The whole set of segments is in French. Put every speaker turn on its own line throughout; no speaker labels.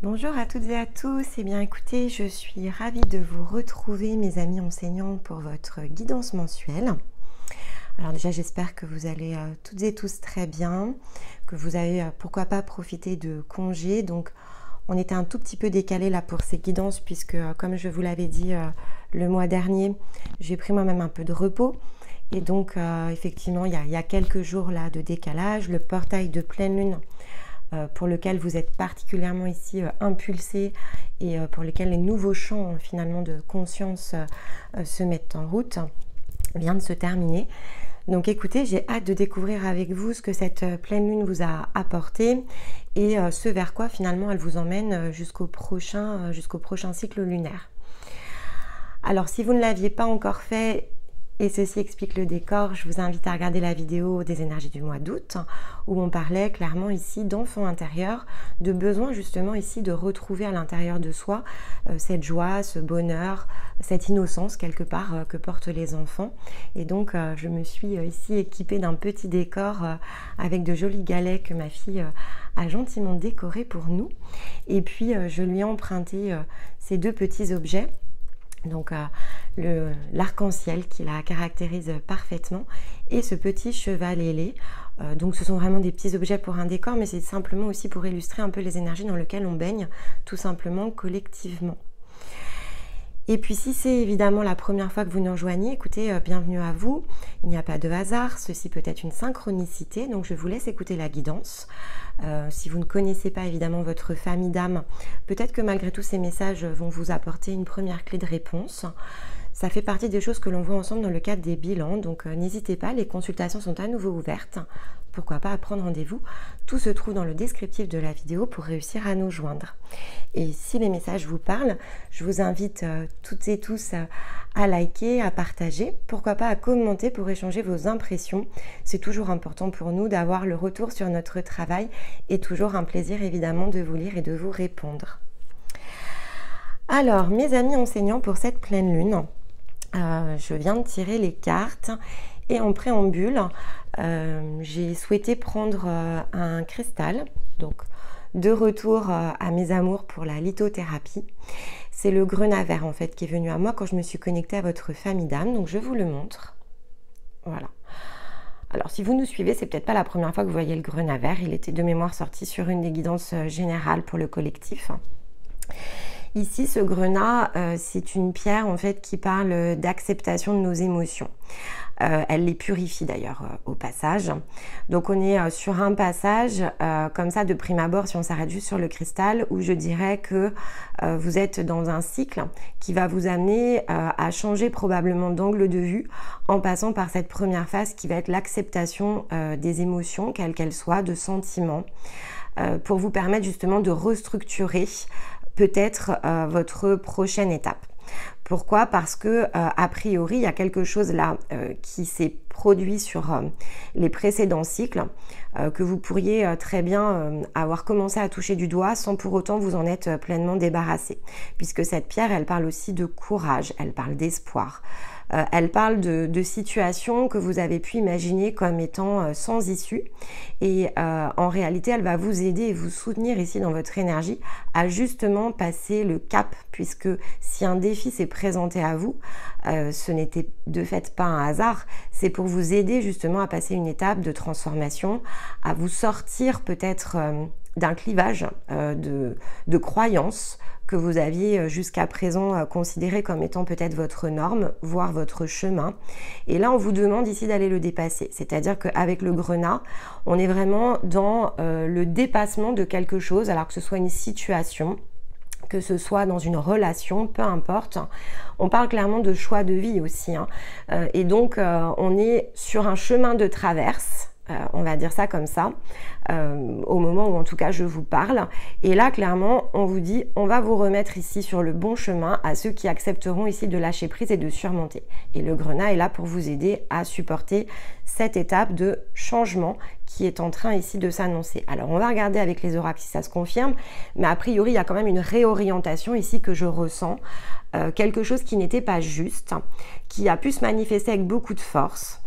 Bonjour à toutes et à tous, et bien écoutez, je suis ravie de vous retrouver mes amis enseignants pour votre guidance mensuelle. Alors déjà j'espère que vous allez toutes et tous très bien, que vous avez pourquoi pas profité de congés. Donc on était un tout petit peu décalé là pour ces guidances puisque comme je vous l'avais dit le mois dernier, j'ai pris moi-même un peu de repos. Et donc effectivement il y a quelques jours là de décalage, le portail de pleine lune pour lequel vous êtes particulièrement ici impulsé et pour lequel les nouveaux champs finalement de conscience se mettent en route, vient de se terminer. Donc écoutez, j'ai hâte de découvrir avec vous ce que cette pleine lune vous a apporté et ce vers quoi finalement elle vous emmène jusqu'au prochain cycle lunaire. Alors si vous ne l'aviez pas encore fait, et ceci explique le décor, je vous invite à regarder la vidéo des énergies du mois d'août où on parlait clairement ici d'enfant intérieur, de besoin justement ici de retrouver à l'intérieur de soi cette joie, ce bonheur, cette innocence quelque part que portent les enfants. Et donc je me suis ici équipée d'un petit décor avec de jolis galets que ma fille a gentiment décoré pour nous. Et puis je lui ai emprunté ces deux petits objets. Donc l'arc-en-ciel qui la caractérise parfaitement et ce petit cheval ailé. Donc ce sont vraiment des petits objets pour un décor, mais c'est simplement aussi pour illustrer un peu les énergies dans lesquelles on baigne tout simplement collectivement. Et puis si c'est évidemment la première fois que vous nous rejoignez, écoutez, bienvenue à vous. Il n'y a pas de hasard, ceci peut être une synchronicité, donc je vous laisse écouter la guidance. Si vous ne connaissez pas évidemment votre famille d'âme, peut-être que malgré tout ces messages vont vous apporter une première clé de réponse. Ça fait partie des choses que l'on voit ensemble dans le cadre des bilans, donc n'hésitez pas, les consultations sont à nouveau ouvertes. Pourquoi pas à prendre rendez-vous. Tout se trouve dans le descriptif de la vidéo pour réussir à nous joindre. Et si les messages vous parlent, je vous invite toutes et tous à liker, à partager, pourquoi pas à commenter pour échanger vos impressions. C'est toujours important pour nous d'avoir le retour sur notre travail et toujours un plaisir évidemment de vous lire et de vous répondre. Alors mes amis enseignants, pour cette pleine lune, je viens de tirer les cartes et en préambule, j'ai souhaité prendre un cristal, donc de retour à mes amours pour la lithothérapie. C'est le grenat vert en fait qui est venu à moi quand je me suis connectée à votre famille d'âme, donc je vous le montre. Voilà. Alors si vous nous suivez, c'est peut-être pas la première fois que vous voyez le grenat vert, il était de mémoire sorti sur une des guidances générales pour le collectif. Ici, ce grenat, c'est une pierre en fait qui parle d'acceptation de nos émotions. Elle les purifie d'ailleurs au passage. Donc on est sur un passage comme ça de prime abord, si on s'arrête juste sur le cristal, où je dirais que vous êtes dans un cycle qui va vous amener à changer probablement d'angle de vue en passant par cette première phase qui va être l'acceptation des émotions, quelles qu'elles soient, de sentiments, pour vous permettre justement de restructurer peut-être votre prochaine étape. Pourquoi? Parce que a priori il y a quelque chose là qui s'est produit sur les précédents cycles que vous pourriez très bien avoir commencé à toucher du doigt sans pour autant vous en être pleinement débarrassé, puisque cette pierre elle parle aussi de courage, elle parle d'espoir. Elle parle de situations que vous avez pu imaginer comme étant sans issue et en réalité elle va vous aider et vous soutenir ici dans votre énergie à justement passer le cap, puisque si un défi s'est présenté à vous, ce n'était de fait pas un hasard, c'est pour vous aider justement à passer une étape de transformation, à vous sortir peut-être d'un clivage de croyances que vous aviez jusqu'à présent considéré comme étant peut-être votre norme, voire votre chemin. Et là, on vous demande ici d'aller le dépasser. C'est-à-dire qu'avec le grenat, on est vraiment dans le dépassement de quelque chose, alors que ce soit une situation, que ce soit dans une relation, peu importe. On parle clairement de choix de vie aussi. Et donc, on est sur un chemin de traverse, on va dire ça comme ça, au moment où en tout cas je vous parle. Et là clairement on vous dit on va vous remettre ici sur le bon chemin à ceux qui accepteront ici de lâcher prise et de surmonter. Et le grenat est là pour vous aider à supporter cette étape de changement qui est en train ici de s'annoncer. Alors on va regarder avec les oracles si ça se confirme, mais a priori il y a quand même une réorientation ici que je ressens, quelque chose qui n'était pas juste, qui a pu se manifester avec beaucoup de force.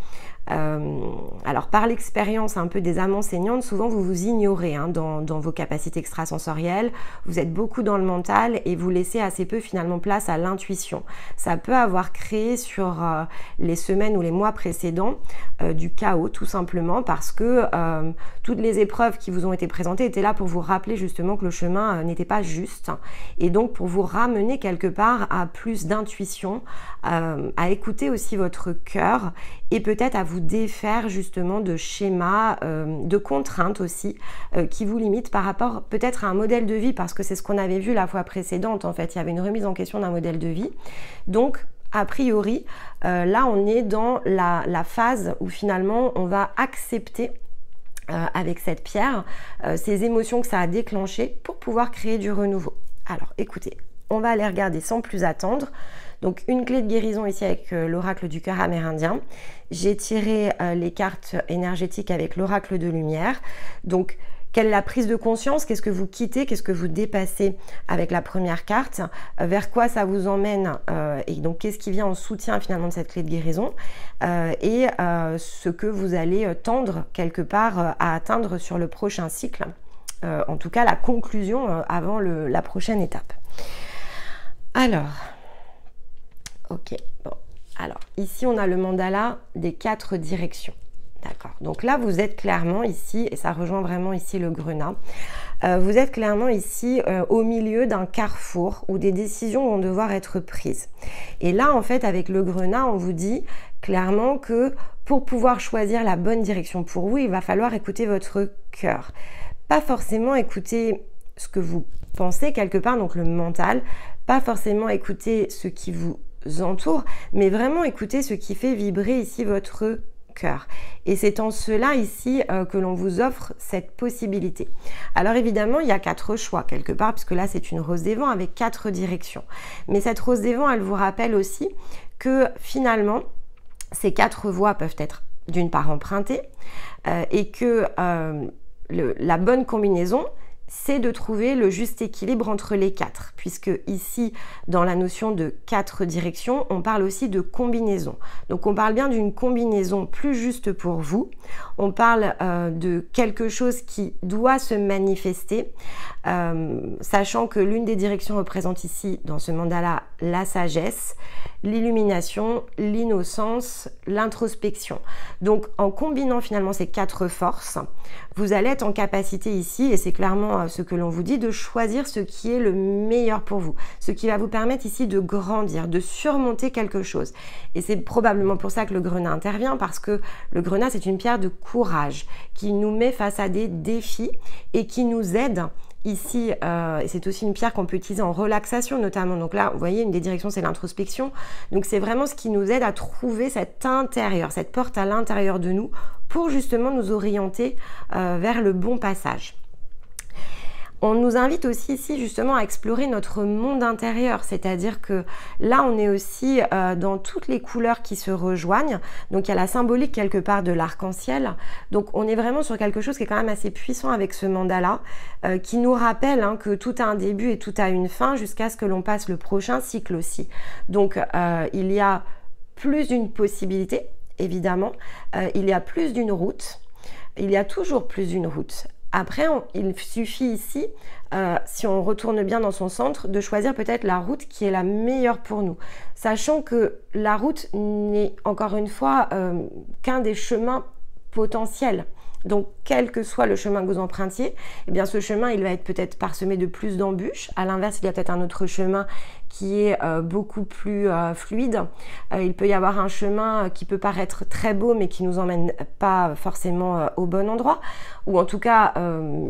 Alors par l'expérience un peu des âmes enseignantes, souvent vous vous ignorez dans vos capacités extrasensorielles, vous êtes beaucoup dans le mental et vous laissez assez peu finalement place à l'intuition. Ça peut avoir créé sur les semaines ou les mois précédents du chaos tout simplement parce que toutes les épreuves qui vous ont été présentées étaient là pour vous rappeler justement que le chemin n'était pas juste et donc pour vous ramener quelque part à plus d'intuition, à écouter aussi votre cœur et peut-être à vous défaire justement de schémas, de contraintes aussi qui vous limitent par rapport peut-être à un modèle de vie parce que c'est ce qu'on avait vu la fois précédente en fait, il y avait une remise en question d'un modèle de vie. Donc a priori, là on est dans la phase où finalement on va accepter avec cette pierre ces émotions que ça a déclenchées pour pouvoir créer du renouveau. Alors écoutez, on va aller regarder sans plus attendre. Donc une clé de guérison ici avec l'oracle du cœur amérindien. J'ai tiré les cartes énergétiques avec l'oracle de lumière. Donc quelle est la prise de conscience? Qu'est-ce que vous quittez? Qu'est-ce que vous dépassez avec la première carte? Vers quoi ça vous emmène? Et donc qu'est-ce qui vient en soutien finalement de cette clé de guérison? Et ce que vous allez tendre quelque part à atteindre sur le prochain cycle. En tout cas la conclusion avant la prochaine étape. Alors... Ok, bon, alors ici on a le mandala des 4 directions, d'accord, donc là vous êtes clairement ici, et ça rejoint vraiment ici le grenat, vous êtes clairement ici au milieu d'un carrefour où des décisions vont devoir être prises. Et là en fait avec le grenat on vous dit clairement que pour pouvoir choisir la bonne direction pour vous, il va falloir écouter votre cœur, pas forcément écouter ce que vous pensez quelque part, donc le mental, pas forcément écouter ce qui vous entoure, mais vraiment écouter ce qui fait vibrer ici votre cœur. Et c'est en cela ici que l'on vous offre cette possibilité. Alors évidemment, il y a 4 choix quelque part, puisque là c'est une rose des vents avec 4 directions. Mais cette rose des vents, elle vous rappelle aussi que finalement, ces 4 voies peuvent être d'une part empruntées et que la bonne combinaison, c'est de trouver le juste équilibre entre les 4, puisque ici, dans la notion de 4 directions, on parle aussi de combinaison. Donc on parle bien d'une combinaison plus juste pour vous, on parle de quelque chose qui doit se manifester, sachant que l'une des directions représente ici, dans ce mandala, la sagesse, l'illumination, l'innocence, l'introspection. Donc en combinant finalement ces 4 forces, vous allez être en capacité ici, et c'est clairement ce que l'on vous dit, de choisir ce qui est le meilleur pour vous, ce qui va vous permettre ici de grandir, de surmonter quelque chose. Et c'est probablement pour ça que le grenat intervient, parce que le grenat c'est une pierre de courage qui nous met face à des défis et qui nous aide ici, et c'est aussi une pierre qu'on peut utiliser en relaxation notamment. Donc là, vous voyez, une des directions, c'est l'introspection. Donc c'est vraiment ce qui nous aide à trouver cet intérieur, cette porte à l'intérieur de nous pour justement nous orienter vers le bon passage. On nous invite aussi ici justement à explorer notre monde intérieur, c'est-à-dire que là on est aussi dans toutes les couleurs qui se rejoignent, donc il y a la symbolique quelque part de l'arc-en-ciel, donc on est vraiment sur quelque chose qui est quand même assez puissant avec ce mandala, qui nous rappelle que tout a un début et tout a une fin jusqu'à ce que l'on passe le prochain cycle aussi. Donc il y a plus d'une possibilité, évidemment, il y a plus d'une route, il y a toujours plus d'une route. Après, il suffit ici, si on retourne bien dans son centre, de choisir peut-être la route qui est la meilleure pour nous. Sachant que la route n'est encore une fois qu'un des chemins potentiels. Donc, quel que soit le chemin que vous empruntiez, eh bien, ce chemin, il va être peut-être parsemé de plus d'embûches. À l'inverse, il y a peut-être un autre chemin qui est beaucoup plus fluide. Il peut y avoir un chemin qui peut paraître très beau, mais qui ne nous emmène pas forcément au bon endroit. Ou en tout cas,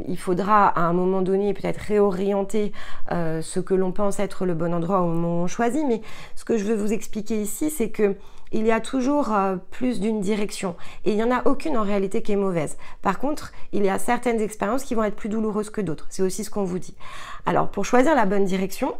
il faudra à un moment donné peut-être réorienter ce que l'on pense être le bon endroit au moment où on choisit. Mais ce que je veux vous expliquer ici, c'est que il y a toujours plus d'une direction et il n'y en a aucune en réalité qui est mauvaise. Par contre, il y a certaines expériences qui vont être plus douloureuses que d'autres. C'est aussi ce qu'on vous dit. Alors, pour choisir la bonne direction,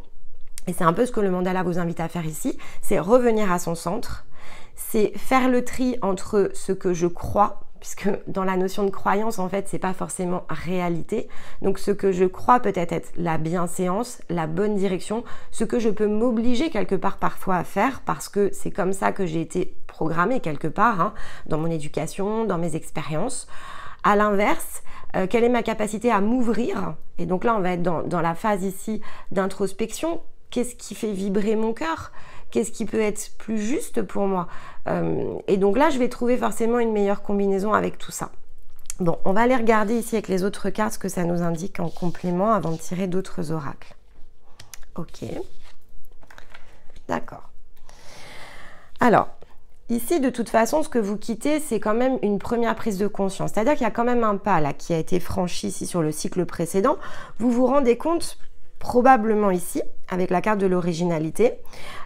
et c'est un peu ce que le mandala vous invite à faire ici, c'est revenir à son centre, c'est faire le tri entre ce que je crois, puisque dans la notion de croyance, en fait, c'est pas forcément réalité. Donc, ce que je crois peut-être être la bienséance, la bonne direction, ce que je peux m'obliger quelque part parfois à faire, parce que c'est comme ça que j'ai été programmée quelque part, hein, dans mon éducation, dans mes expériences. À l'inverse, quelle est ma capacité à m'ouvrir? Et donc là, on va être dans la phase ici d'introspection. Qu'est-ce qui fait vibrer mon cœur? Qu'est-ce qui peut être plus juste pour moi? Et donc là, je vais trouver forcément une meilleure combinaison avec tout ça. Bon, on va aller regarder ici avec les autres cartes ce que ça nous indique en complément avant de tirer d'autres oracles. Ok. D'accord. Alors, ici, de toute façon, ce que vous quittez, c'est quand même une première prise de conscience. C'est-à-dire qu'il y a quand même un pas là qui a été franchi ici sur le cycle précédent. Vous vous rendez compte probablement ici, avec la carte de l'originalité,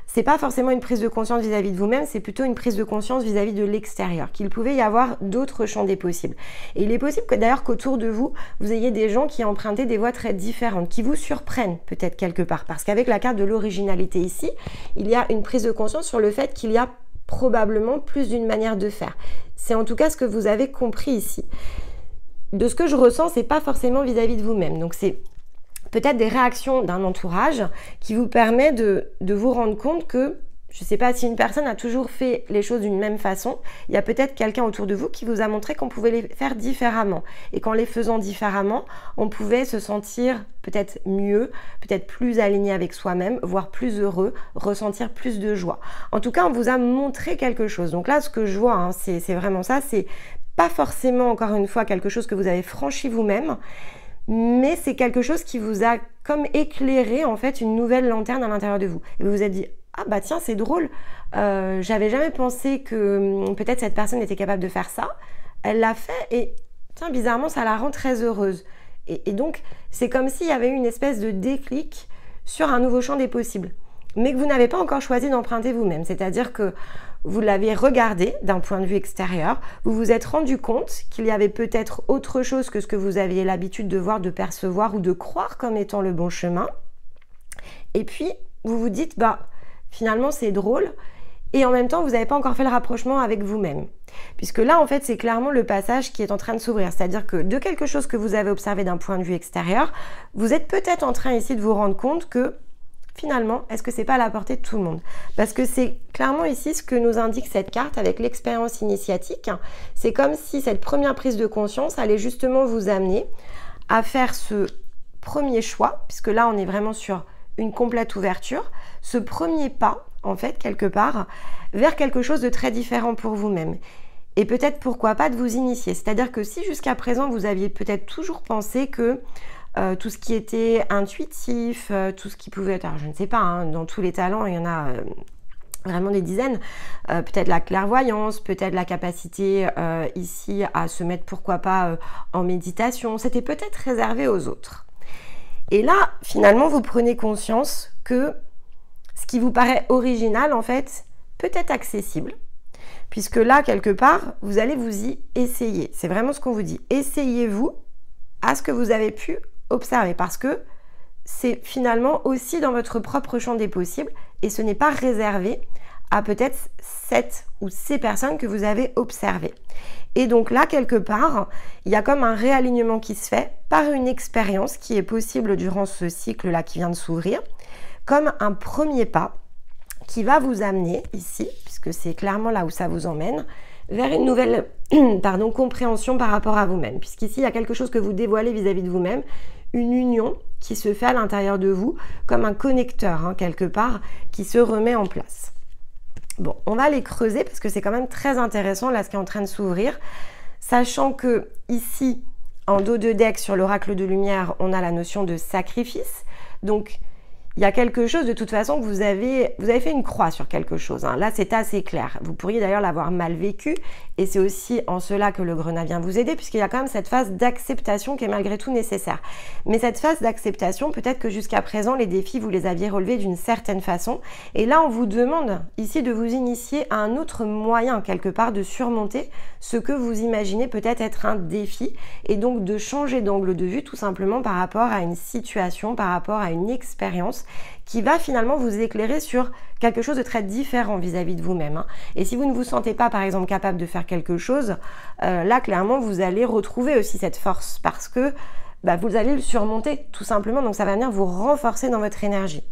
c'est pas forcément une prise de conscience vis-à-vis de vous-même, c'est plutôt une prise de conscience vis-à-vis de l'extérieur, qu'il pouvait y avoir d'autres champs des possibles. Et il est possible que d'ailleurs qu'autour de vous, vous ayez des gens qui empruntent des voies très différentes, qui vous surprennent peut-être quelque part, parce qu'avec la carte de l'originalité ici, il y a une prise de conscience sur le fait qu'il y a probablement plus d'une manière de faire. C'est en tout cas ce que vous avez compris ici. De ce que je ressens, c'est pas forcément vis-à-vis de vous-même, donc c'est peut-être des réactions d'un entourage qui vous permet de vous rendre compte que, je ne sais pas si une personne a toujours fait les choses d'une même façon, il y a peut-être quelqu'un autour de vous qui vous a montré qu'on pouvait les faire différemment. Et qu'en les faisant différemment, on pouvait se sentir peut-être mieux, peut-être plus aligné avec soi-même, voire plus heureux, ressentir plus de joie. En tout cas, on vous a montré quelque chose. Donc là, ce que je vois, hein, c'est vraiment ça, c'est pas forcément, encore une fois, quelque chose que vous avez franchi vous-même, mais c'est quelque chose qui vous a comme éclairé en fait une nouvelle lanterne à l'intérieur de vous. Et vous vous êtes dit, ah bah tiens, c'est drôle, j'avais jamais pensé que peut-être cette personne était capable de faire ça. Elle l'a fait et tiens, bizarrement, ça la rend très heureuse. Et donc, c'est comme s'il y avait eu une espèce de déclic sur un nouveau champ des possibles, mais que vous n'avez pas encore choisi d'emprunter vous-même. C'est-à-dire que vous l'avez regardé d'un point de vue extérieur, vous vous êtes rendu compte qu'il y avait peut-être autre chose que ce que vous aviez l'habitude de voir, de percevoir ou de croire comme étant le bon chemin. Et puis, vous vous dites, bah, finalement, c'est drôle. Et en même temps, vous n'avez pas encore fait le rapprochement avec vous-même. Puisque là, en fait, c'est clairement le passage qui est en train de s'ouvrir. C'est-à-dire que de quelque chose que vous avez observé d'un point de vue extérieur, vous êtes peut-être en train ici de vous rendre compte que finalement, est-ce que c'est pas à la portée de tout le monde? Parce que c'est clairement ici ce que nous indique cette carte avec l'expérience initiatique. C'est comme si cette première prise de conscience allait justement vous amener à faire ce premier choix, puisque là, on est vraiment sur une complète ouverture, ce premier pas, en fait, quelque part, vers quelque chose de très différent pour vous-même. Et peut-être, pourquoi pas, de vous initier. C'est-à-dire que si jusqu'à présent, vous aviez peut-être toujours pensé que tout ce qui était intuitif, tout ce qui pouvait être, alors je ne sais pas, hein, dans tous les talents, il y en a vraiment des dizaines, peut-être la clairvoyance, peut-être la capacité ici à se mettre, pourquoi pas, en méditation, c'était peut-être réservé aux autres. Et là, finalement, vous prenez conscience que ce qui vous paraît original, en fait, peut être accessible, puisque là, quelque part, vous allez vous y essayer. C'est vraiment ce qu'on vous dit. Essayez-vous à ce que vous avez pu observer, parce que c'est finalement aussi dans votre propre champ des possibles et ce n'est pas réservé à peut-être cette ou ces personnes que vous avez observées. Et donc là, quelque part, il y a comme un réalignement qui se fait par une expérience qui est possible durant ce cycle-là qui vient de s'ouvrir, comme un premier pas qui va vous amener ici, puisque c'est clairement là où ça vous emmène, vers une nouvelle compréhension par rapport à vous-même. Puisqu'ici, il y a quelque chose que vous dévoilez vis-à-vis de vous-même, une union qui se fait à l'intérieur de vous, comme un connecteur, hein, quelque part, qui se remet en place. Bon, on va les creuser parce que c'est quand même très intéressant, là, ce qui est en train de s'ouvrir, sachant que ici, en dos de deck, sur l'oracle de lumière, on a la notion de sacrifice. Donc, il y a quelque chose de toute façon que vous avez fait une croix sur quelque chose. Hein. Là, c'est assez clair. Vous pourriez d'ailleurs l'avoir mal vécu et c'est aussi en cela que le grenat vient vous aider puisqu'il y a quand même cette phase d'acceptation qui est malgré tout nécessaire. Mais cette phase d'acceptation, peut-être que jusqu'à présent, les défis, vous les aviez relevés d'une certaine façon. Et là, on vous demande ici de vous initier à un autre moyen, quelque part, de surmonter ce que vous imaginez peut-être être un défi et donc de changer d'angle de vue tout simplement par rapport à une situation, par rapport à une expérience qui va finalement vous éclairer sur quelque chose de très différent vis-à-vis de vous-même. Hein. Et si vous ne vous sentez pas, par exemple, capable de faire quelque chose, là clairement vous allez retrouver aussi cette force parce que vous allez le surmonter tout simplement, donc ça va venir vous renforcer dans votre énergie.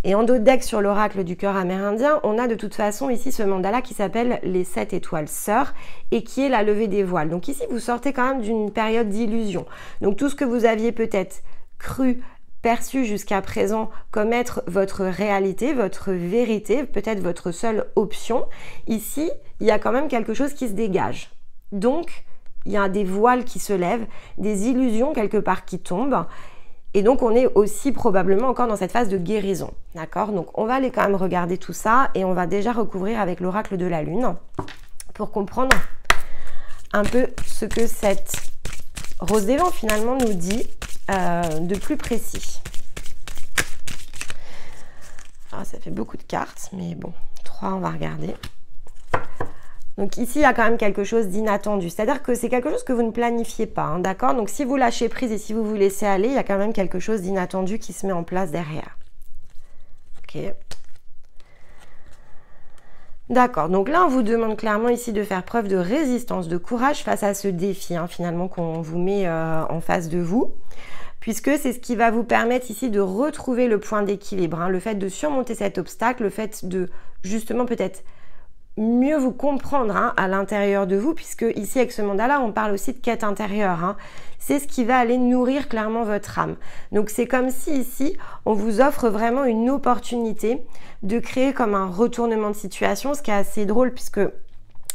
Et en dos de deck sur l'oracle du cœur amérindien, on a de toute façon ici ce mandala qui s'appelle les 7 étoiles sœurs et qui est la levée des voiles. Donc ici vous sortez quand même d'une période d'illusion. Donc tout ce que vous aviez peut-être cru, perçu jusqu'à présent comme être votre réalité, votre vérité, peut-être votre seule option, ici il y a quand même quelque chose qui se dégage. Donc il y a des voiles qui se lèvent, des illusions quelque part qui tombent. Et donc, on est aussi probablement encore dans cette phase de guérison, d'accord? Donc, on va aller quand même regarder tout ça et on va déjà recouvrir avec l'oracle de la Lune pour comprendre un peu ce que cette rose des vents finalement nous dit de plus précis. Alors, ça fait beaucoup de cartes, mais bon, 3, on va regarder. Donc ici, il y a quand même quelque chose d'inattendu. C'est-à-dire que c'est quelque chose que vous ne planifiez pas, hein, d'accord? Donc si vous lâchez prise et si vous vous laissez aller, il y a quand même quelque chose d'inattendu qui se met en place derrière. Ok. D'accord. Donc là, on vous demande clairement ici de faire preuve de résistance, de courage face à ce défi, hein, finalement, qu'on vous met en face de vous. Puisque c'est ce qui va vous permettre ici de retrouver le point d'équilibre, hein, le fait de surmonter cet obstacle, le fait de justement peut-être mieux vous comprendre, hein, à l'intérieur de vous, puisque ici avec ce mandala on parle aussi de quête intérieure, hein. C'est ce qui va aller nourrir clairement votre âme. Donc c'est comme si ici on vous offre vraiment une opportunité de créer comme un retournement de situation, ce qui est assez drôle puisque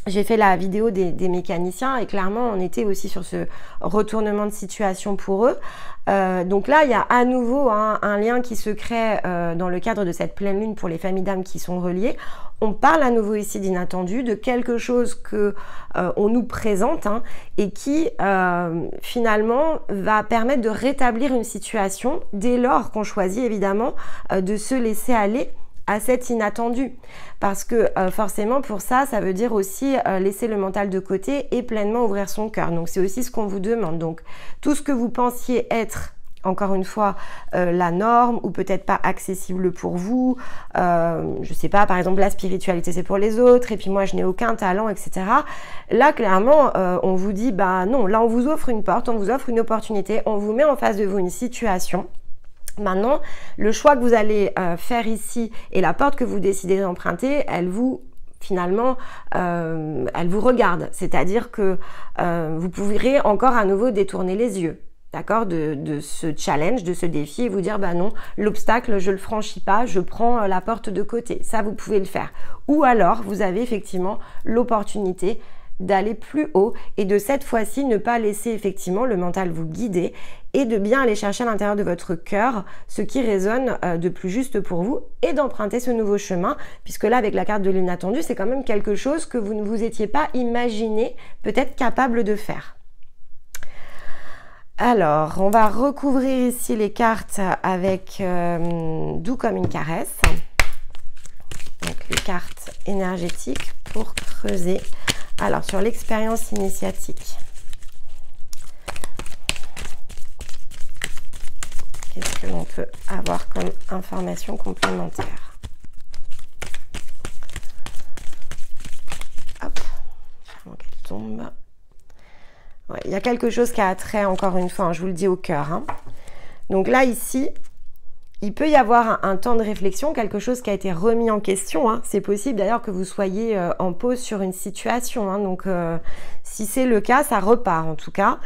j'ai fait la vidéo des mécaniciens et clairement on était aussi sur ce retournement de situation pour eux. Donc là il y a à nouveau, hein, un lien qui se crée dans le cadre de cette pleine lune pour les familles d'âmes qui sont reliées. On parle à nouveau ici d'inattendu, de quelque chose que on nous présente, hein, et qui finalement va permettre de rétablir une situation dès lors qu'on choisit évidemment de se laisser aller à cet inattendu. Parce que forcément pour ça, ça veut dire aussi laisser le mental de côté et pleinement ouvrir son cœur. Donc c'est aussi ce qu'on vous demande. Donc tout ce que vous pensiez être, encore une fois, la norme ou peut-être pas accessible pour vous, je sais pas, par exemple la spiritualité c'est pour les autres et puis moi je n'ai aucun talent, etc. Là clairement on vous dit bah non, là on vous offre une porte, on vous offre une opportunité, on vous met en face de vous une situation. Maintenant, le choix que vous allez faire ici et la porte que vous décidez d'emprunter, elle vous finalement, elle vous regarde. C'est-à-dire que vous pourrez encore à nouveau détourner les yeux, d'accord, de ce challenge, de ce défi et vous dire bah non, l'obstacle je le franchis pas, je prends la porte de côté. Ça vous pouvez le faire. Ou alors vous avez effectivement l'opportunité d'aller plus haut et de cette fois-ci ne pas laisser effectivement le mental vous guider et de bien aller chercher à l'intérieur de votre cœur ce qui résonne de plus juste pour vous et d'emprunter ce nouveau chemin, puisque là avec la carte de l'inattendu c'est quand même quelque chose que vous ne vous étiez pas imaginé peut-être capable de faire. Alors on va recouvrir ici les cartes avec doux comme une caresse, donc les cartes énergétiques pour creuser. Alors, sur l'expérience initiatique, qu'est-ce que l'on peut avoir comme information complémentaire? Hop, avant qu'elle tombe. Ouais, il y a quelque chose qui a trait, encore une fois, hein, je vous le dis, au cœur, hein. Donc là, ici, il peut y avoir un temps de réflexion, quelque chose qui a été remis en question, hein. C'est possible d'ailleurs que vous soyez en pause sur une situation, hein. Donc si c'est le cas, ça repart en tout cas.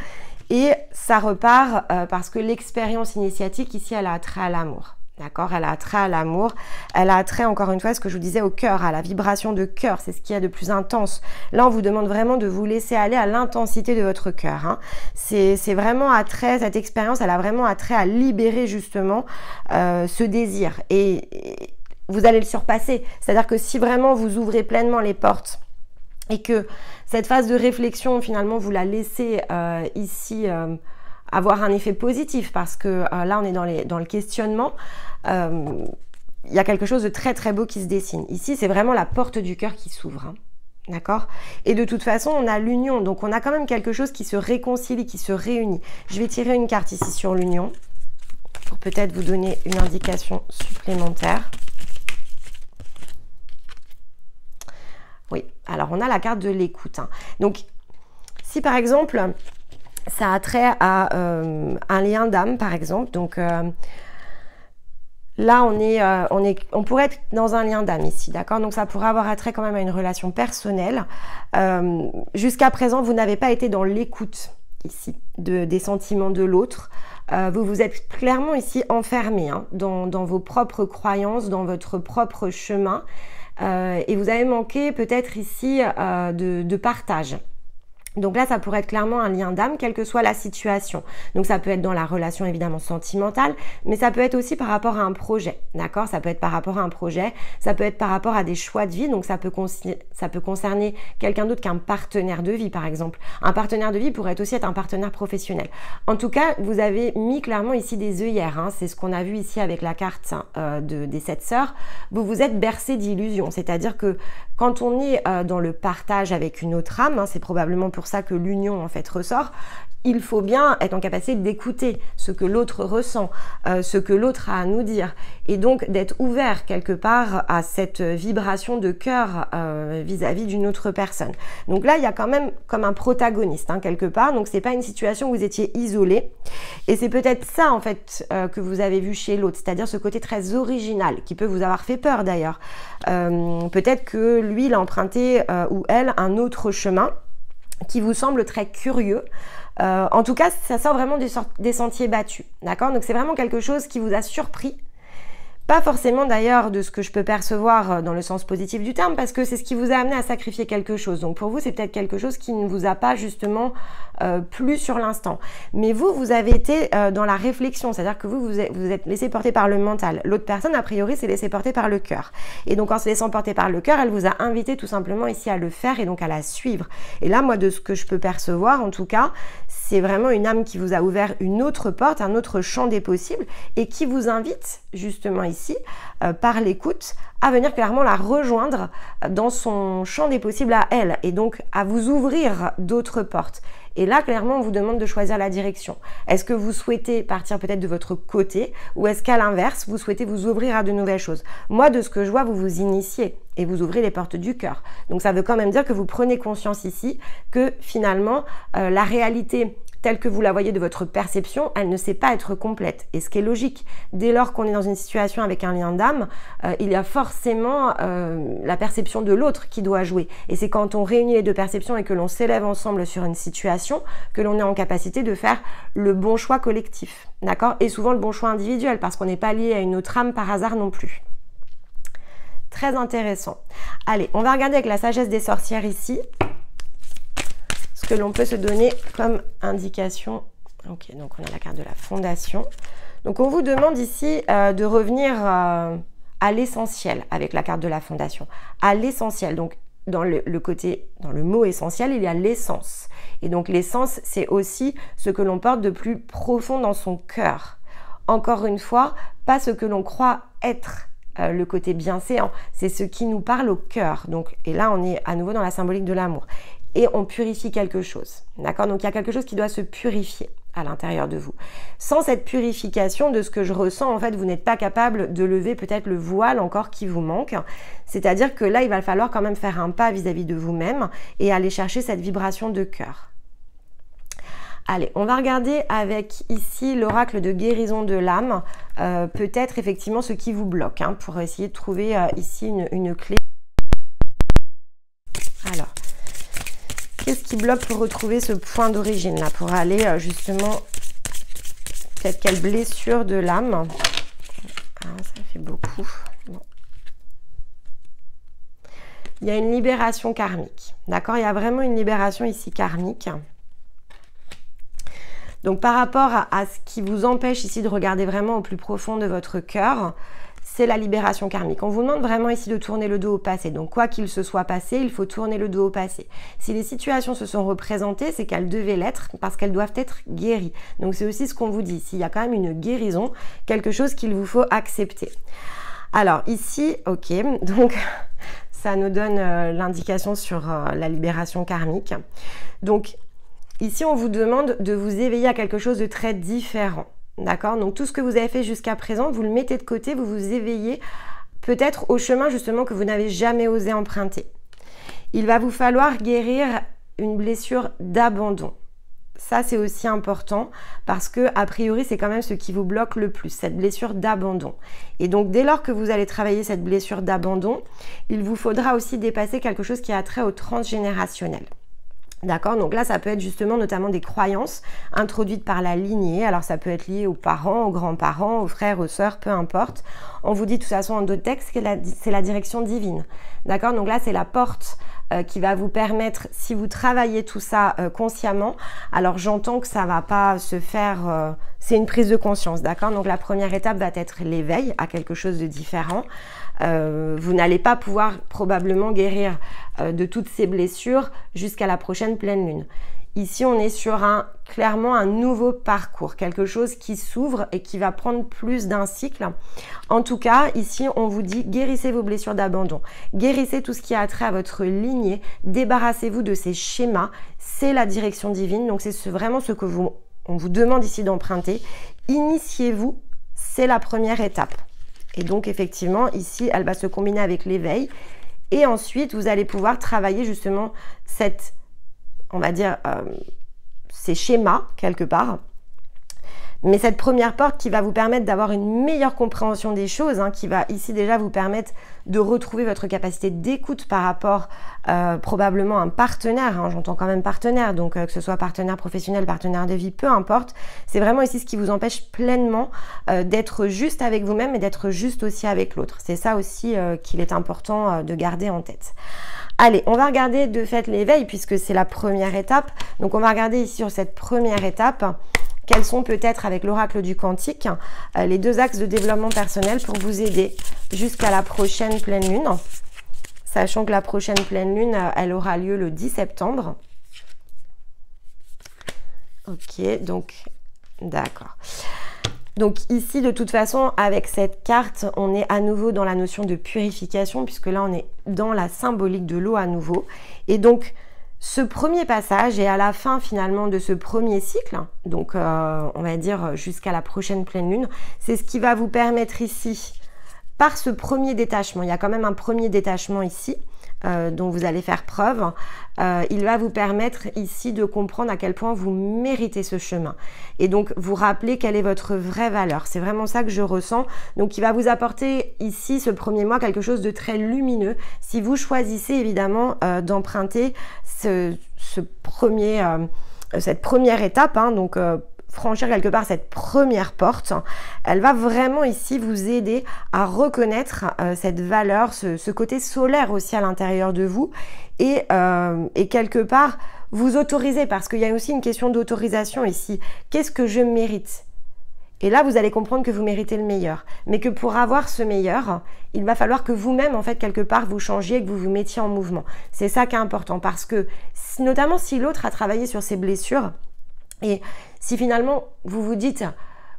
Et ça repart parce que l'expérience initiatique ici, elle a trait à l'amour. D'accord, elle a trait à l'amour, elle a trait encore une fois à ce que je vous disais au cœur, à la vibration de cœur, c'est ce qu'il y a de plus intense. Là, on vous demande vraiment de vous laisser aller à l'intensité de votre cœur, hein. C'est vraiment attrait, cette expérience, elle a vraiment attrait à libérer justement ce désir et vous allez le surpasser. C'est-à-dire que si vraiment vous ouvrez pleinement les portes et que cette phase de réflexion, finalement, vous la laissez ici avoir un effet positif parce que là on est dans le questionnement, il y a quelque chose de très très beau qui se dessine. Ici c'est vraiment la porte du cœur qui s'ouvre, hein. D'accord? Et de toute façon on a l'union, donc on a quand même quelque chose qui se réconcilie, qui se réunit. Je vais tirer une carte ici sur l'union pour peut-être vous donner une indication supplémentaire. Oui, Alors, on a la carte de l'écoute. Hein. Donc, si par exemple, ça a trait à un lien d'âme, par exemple, donc là, on pourrait être dans un lien d'âme ici, d'accord? Donc, ça pourrait avoir attrait quand même à une relation personnelle. Jusqu'à présent, vous n'avez pas été dans l'écoute ici des sentiments de l'autre. Vous vous êtes clairement ici enfermé hein, dans vos propres croyances, dans votre propre chemin. Et vous avez manqué peut-être ici de partage. Donc là, ça pourrait être clairement un lien d'âme, quelle que soit la situation. Donc ça peut être dans la relation évidemment sentimentale, mais ça peut être aussi par rapport à un projet, d'accord? Ça peut être par rapport à un projet, ça peut être par rapport à des choix de vie, donc ça peut concerner quelqu'un d'autre qu'un partenaire de vie, par exemple. Un partenaire de vie pourrait aussi être un partenaire professionnel. En tout cas, vous avez mis clairement ici des œillères, hein, c'est ce qu'on a vu ici avec la carte des 7 sœurs. Vous vous êtes bercé d'illusions, c'est-à-dire que quand on est dans le partage avec une autre âme, hein, c'est probablement pour ça que l'union en fait ressort, il faut bien être en capacité d'écouter ce que l'autre ressent, ce que l'autre a à nous dire, et donc d'être ouvert quelque part à cette vibration de cœur vis-à-vis d'une autre personne. Donc là, il y a quand même comme un protagoniste hein, quelque part, donc c'est pas une situation où vous étiez isolé, et c'est peut-être ça en fait que vous avez vu chez l'autre, c'est-à-dire ce côté très original, qui peut vous avoir fait peur d'ailleurs. Peut-être que lui, il a emprunté ou elle un autre chemin, qui vous semble très curieux. En tout cas, ça sort vraiment des sentiers battus, d'accord? Donc c'est vraiment quelque chose qui vous a surpris. Pas forcément d'ailleurs de ce que je peux percevoir dans le sens positif du terme, parce que c'est ce qui vous a amené à sacrifier quelque chose. Donc pour vous, c'est peut-être quelque chose qui ne vous a pas justement plu sur l'instant. Mais vous avez été dans la réflexion, c'est-à-dire que vous êtes laissé porter par le mental. L'autre personne, a priori, s'est laissé porter par le cœur. Et donc en se laissant porter par le cœur, elle vous a invité tout simplement ici à le faire et donc à la suivre. Et là, moi, de ce que je peux percevoir, en tout cas, c'est vraiment une âme qui vous a ouvert une autre porte, un autre champ des possibles et qui vous invite justement ici, par l'écoute, à venir clairement la rejoindre dans son champ des possibles à elle et donc à vous ouvrir d'autres portes. Et là, clairement, on vous demande de choisir la direction. Est-ce que vous souhaitez partir peut-être de votre côté ou est-ce qu'à l'inverse, vous souhaitez vous ouvrir à de nouvelles choses? Moi, de ce que je vois, vous vous initiez et vous ouvrez les portes du cœur. Donc, ça veut quand même dire que vous prenez conscience ici que finalement, la réalité telle que vous la voyez de votre perception, elle ne sait pas être complète. Et ce qui est logique, dès lors qu'on est dans une situation avec un lien d'âme, il y a forcément la perception de l'autre qui doit jouer. Et c'est quand on réunit les deux perceptions et que l'on s'élève ensemble sur une situation que l'on est en capacité de faire le bon choix collectif. D'accord? Et souvent le bon choix individuel, parce qu'on n'est pas lié à une autre âme par hasard non plus. Très intéressant. Allez, on va regarder avec la sagesse des sorcières ici ce que l'on peut se donner comme indication. Ok, donc on a la carte de la fondation. Donc on vous demande ici de revenir à l'essentiel avec la carte de la fondation. À l'essentiel, donc dans le mot essentiel, il y a l'essence. Et donc l'essence, c'est aussi ce que l'on porte de plus profond dans son cœur. Encore une fois, pas ce que l'on croit être. Le côté bienséant, c'est ce qui nous parle au cœur. Donc, et là, on est à nouveau dans la symbolique de l'amour. Et on purifie quelque chose. D'accord? Donc, il y a quelque chose qui doit se purifier à l'intérieur de vous. Sans cette purification, de ce que je ressens, en fait, vous n'êtes pas capable de lever peut-être le voile encore qui vous manque. C'est-à-dire que là, il va falloir quand même faire un pas vis-à-vis de vous-même et aller chercher cette vibration de cœur. Allez, on va regarder avec ici l'oracle de guérison de l'âme, peut-être effectivement ce qui vous bloque, hein, pour essayer de trouver ici une clé. Alors, qu'est-ce qui bloque pour retrouver ce point d'origine là, pour aller justement, peut-être quelle blessure de l'âme. Ah, ça fait beaucoup. Bon. Il y a une libération karmique, d'accord? Il y a vraiment une libération ici karmique. Donc par rapport à ce qui vous empêche ici de regarder vraiment au plus profond de votre cœur, c'est la libération karmique. On vous demande vraiment ici de tourner le dos au passé. Donc quoi qu'il se soit passé, il faut tourner le dos au passé. Si les situations se sont représentées, c'est qu'elles devaient l'être parce qu'elles doivent être guéries. Donc c'est aussi ce qu'on vous dit. S'il y a quand même une guérison, quelque chose qu'il vous faut accepter. Alors ici, ok, donc ça nous donne l'indication sur la libération karmique. Donc ici, on vous demande de vous éveiller à quelque chose de très différent, d'accord? Donc, tout ce que vous avez fait jusqu'à présent, vous le mettez de côté, vous vous éveillez peut-être au chemin justement que vous n'avez jamais osé emprunter. Il va vous falloir guérir une blessure d'abandon. Ça, c'est aussi important parce que, a priori, c'est quand même ce qui vous bloque le plus, cette blessure d'abandon. Et donc, dès lors que vous allez travailler cette blessure d'abandon, il vous faudra aussi dépasser quelque chose qui a trait au transgénérationnel. D'accord? Donc là, ça peut être justement notamment des croyances introduites par la lignée. Alors, ça peut être lié aux parents, aux grands-parents, aux frères, aux sœurs, peu importe. On vous dit de toute façon en d'autres textes que c'est la direction divine. D'accord? Donc là, c'est la porte qui va vous permettre, si vous travaillez tout ça consciemment, alors j'entends que ça va pas se faire, c'est une prise de conscience, d'accord? Donc la première étape va être l'éveil à quelque chose de différent. Vous n'allez pas pouvoir probablement guérir de toutes ces blessures jusqu'à la prochaine pleine lune. Ici, on est sur clairement un nouveau parcours, quelque chose qui s'ouvre et qui va prendre plus d'un cycle. En tout cas, ici, on vous dit guérissez vos blessures d'abandon, guérissez tout ce qui a trait à votre lignée, débarrassez-vous de ces schémas. C'est la direction divine, donc c'est vraiment ce que on vous demande ici d'emprunter. Initiez-vous, c'est la première étape. Et donc, effectivement, ici, elle va se combiner avec l'éveil. Et ensuite, vous allez pouvoir travailler justement on va dire, ces schémas, quelque part. Mais cette première porte qui va vous permettre d'avoir une meilleure compréhension des choses, qui va ici déjà vous permettre de retrouver votre capacité d'écoute par rapport probablement à un partenaire, j'entends quand même partenaire, donc que ce soit partenaire professionnel, partenaire de vie, peu importe. C'est vraiment ici ce qui vous empêche pleinement d'être juste avec vous-même et d'être juste aussi avec l'autre. C'est ça aussi qu'il est important de garder en tête. Allez, on va regarder de fait l'éveil puisque c'est la première étape. Donc on va regarder ici sur cette première étape quels sont peut-être avec l'oracle du quantique les deux axes de développement personnel pour vous aider jusqu'à la prochaine pleine lune. Sachant que la prochaine pleine lune, elle aura lieu le 10 septembre. Ok, donc d'accord. Donc ici, de toute façon, avec cette carte, on est à nouveau dans la notion de purification, puisque là, on est dans la symbolique de l'eau à nouveau. Et donc, ce premier passage est à la fin finalement de ce premier cycle, donc on va dire jusqu'à la prochaine pleine lune, c'est ce qui va vous permettre ici, par ce premier détachement, il y a quand même un premier détachement ici, dont vous allez faire preuve, il va vous permettre ici de comprendre à quel point vous méritez ce chemin. Et donc, vous rappeler quelle est votre vraie valeur. C'est vraiment ça que je ressens. Donc, il va vous apporter ici, ce premier mois, quelque chose de très lumineux. Si vous choisissez évidemment d'emprunter cette première étape, donc franchir quelque part cette première porte, elle va vraiment ici vous aider à reconnaître cette valeur, ce côté solaire aussi à l'intérieur de vous et quelque part vous autoriser, parce qu'il y a aussi une question d'autorisation ici. Qu'est-ce que je mérite? Et là, vous allez comprendre que vous méritez le meilleur. Mais que pour avoir ce meilleur, il va falloir que vous-même, en fait, quelque part, vous changiez et que vous vous mettiez en mouvement. C'est ça qui est important parce que, notamment si l'autre a travaillé sur ses blessures, et si finalement vous vous dites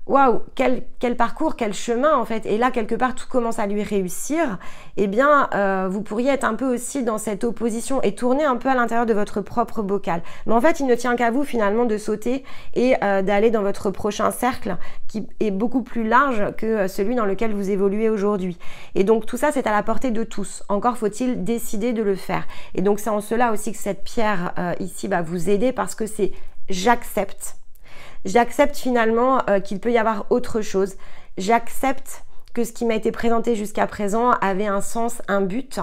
waouh, quel parcours, quel chemin en fait, et là quelque part tout commence à lui réussir, eh bien vous pourriez être un peu aussi dans cette opposition et tourner un peu à l'intérieur de votre propre bocal. Mais en fait, il ne tient qu'à vous finalement de sauter et d'aller dans votre prochain cercle qui est beaucoup plus large que celui dans lequel vous évoluez aujourd'hui. Et donc tout ça, c'est à la portée de tous. Encore faut-il décider de le faire. Et donc c'est en cela aussi que cette pierre ici va vous aider parce que c'est j'accepte. J'accepte finalement qu'il peut y avoir autre chose. J'accepte que ce qui m'a été présenté jusqu'à présent avait un sens, un but.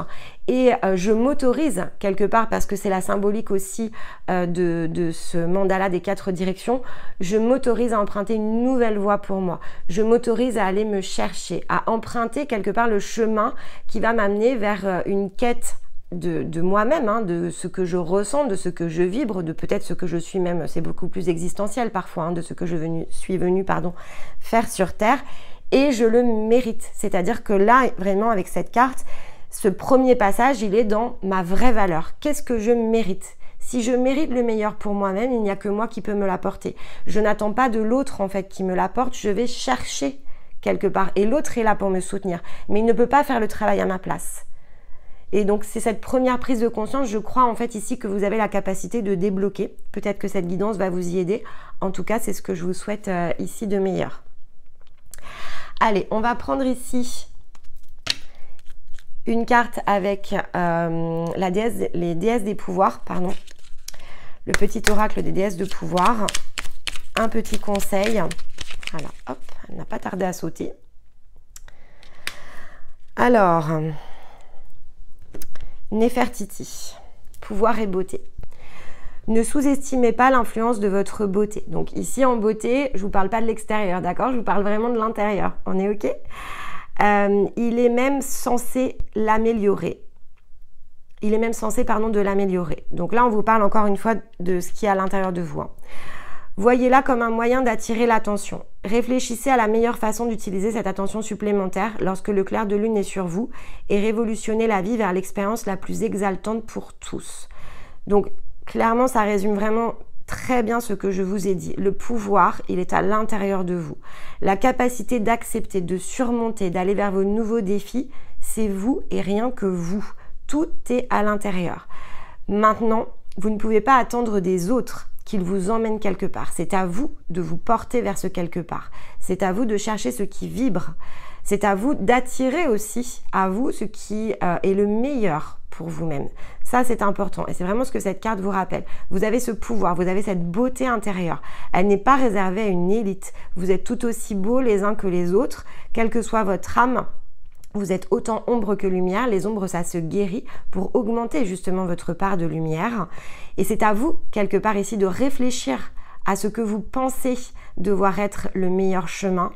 Et je m'autorise quelque part, parce que c'est la symbolique aussi de ce mandala des 4 directions, je m'autorise à emprunter une nouvelle voie pour moi. Je m'autorise à aller me chercher, à emprunter quelque part le chemin qui va m'amener vers une quête de moi-même, de ce que je ressens, de ce que je vibre, de peut-être ce que je suis même, c'est beaucoup plus existentiel parfois, de ce que je suis venue faire sur Terre, et je le mérite. C'est-à-dire que là, vraiment avec cette carte, ce premier passage, il est dans ma vraie valeur. Qu'est-ce que je mérite ? Si je mérite le meilleur pour moi-même, il n'y a que moi qui peux me l'apporter. Je n'attends pas de l'autre en fait qui me l'apporte, je vais chercher quelque part, et l'autre est là pour me soutenir, mais il ne peut pas faire le travail à ma place. Et donc, c'est cette première prise de conscience, je crois en fait ici que vous avez la capacité de débloquer. Peut-être que cette guidance va vous y aider. En tout cas, c'est ce que je vous souhaite ici de meilleur. Allez, on va prendre ici une carte avec les déesses des pouvoirs, pardon. Le petit oracle des déesses de pouvoir. Un petit conseil. Voilà, hop, elle n'a pas tardé à sauter. Alors, Nefertiti, pouvoir et beauté. Ne sous-estimez pas l'influence de votre beauté. Donc ici en beauté, je ne vous parle pas de l'extérieur, d'accord? Je vous parle vraiment de l'intérieur. On est OK? Il est même censé l'améliorer. Il est même censé, pardon, de l'améliorer. Donc là, on vous parle encore une fois de ce qui est à l'intérieur de vous. Voyez-la comme un moyen d'attirer l'attention. Réfléchissez à la meilleure façon d'utiliser cette attention supplémentaire lorsque le clair de lune est sur vous et révolutionnez la vie vers l'expérience la plus exaltante pour tous. Donc, clairement, ça résume vraiment très bien ce que je vous ai dit. Le pouvoir, il est à l'intérieur de vous. La capacité d'accepter, de surmonter, d'aller vers vos nouveaux défis, c'est vous et rien que vous. Tout est à l'intérieur. Maintenant, vous ne pouvez pas attendre des autres qu'ils vous emmènent quelque part. C'est à vous de vous porter vers ce quelque part. C'est à vous de chercher ce qui vibre. C'est à vous d'attirer aussi à vous ce qui est le meilleur pour vous-même. Ça, c'est important et c'est vraiment ce que cette carte vous rappelle. Vous avez ce pouvoir, vous avez cette beauté intérieure. Elle n'est pas réservée à une élite. Vous êtes tout aussi beaux les uns que les autres, quelle que soit votre âme. Vous êtes autant ombre que lumière. Les ombres, ça se guérit pour augmenter justement votre part de lumière. Et c'est à vous, quelque part ici, de réfléchir à ce que vous pensez devoir être le meilleur chemin.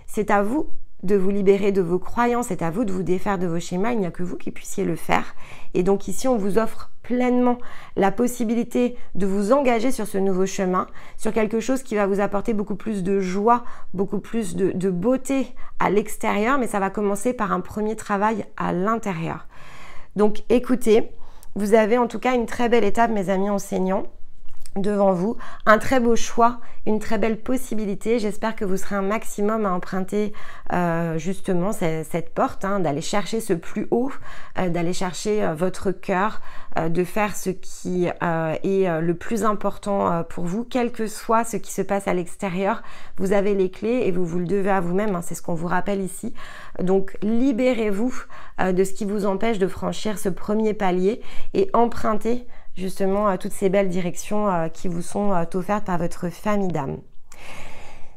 C'est à vous de vous libérer de vos croyances, c'est à vous de vous défaire de vos schémas, il n'y a que vous qui puissiez le faire. Et donc ici, on vous offre pleinement la possibilité de vous engager sur ce nouveau chemin, sur quelque chose qui va vous apporter beaucoup plus de joie, beaucoup plus de beauté à l'extérieur, mais ça va commencer par un premier travail à l'intérieur. Donc écoutez, vous avez en tout cas une très belle étape, mes amis enseignants, devant vous, un très beau choix, une très belle possibilité. J'espère que vous serez un maximum à emprunter justement cette porte, d'aller chercher ce plus haut, d'aller chercher votre cœur, de faire ce qui est le plus important pour vous, quel que soit ce qui se passe à l'extérieur. Vous avez les clés et vous le devez à vous-même, c'est ce qu'on vous rappelle ici. Donc libérez-vous de ce qui vous empêche de franchir ce premier palier et empruntez justement toutes ces belles directions qui vous sont offertes par votre famille d'âme.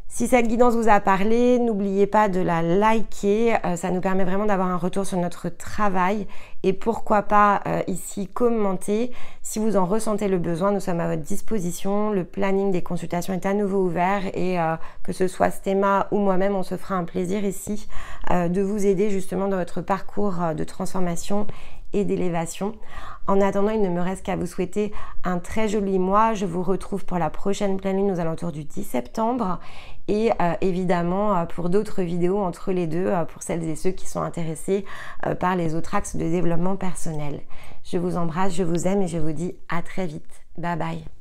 Si cette guidance vous a parlé, n'oubliez pas de la liker, ça nous permet vraiment d'avoir un retour sur notre travail et pourquoi pas ici commenter. Si vous en ressentez le besoin, nous sommes à votre disposition. Le planning des consultations est à nouveau ouvert et que ce soit Stéma ou moi-même, on se fera un plaisir ici de vous aider justement dans votre parcours de transformation et d'élévation. En attendant, il ne me reste qu'à vous souhaiter un très joli mois. Je vous retrouve pour la prochaine pleine lune aux alentours du 10 septembre et évidemment pour d'autres vidéos entre les deux pour celles et ceux qui sont intéressés par les autres axes de développement personnel. Je vous embrasse, je vous aime et je vous dis à très vite. Bye bye.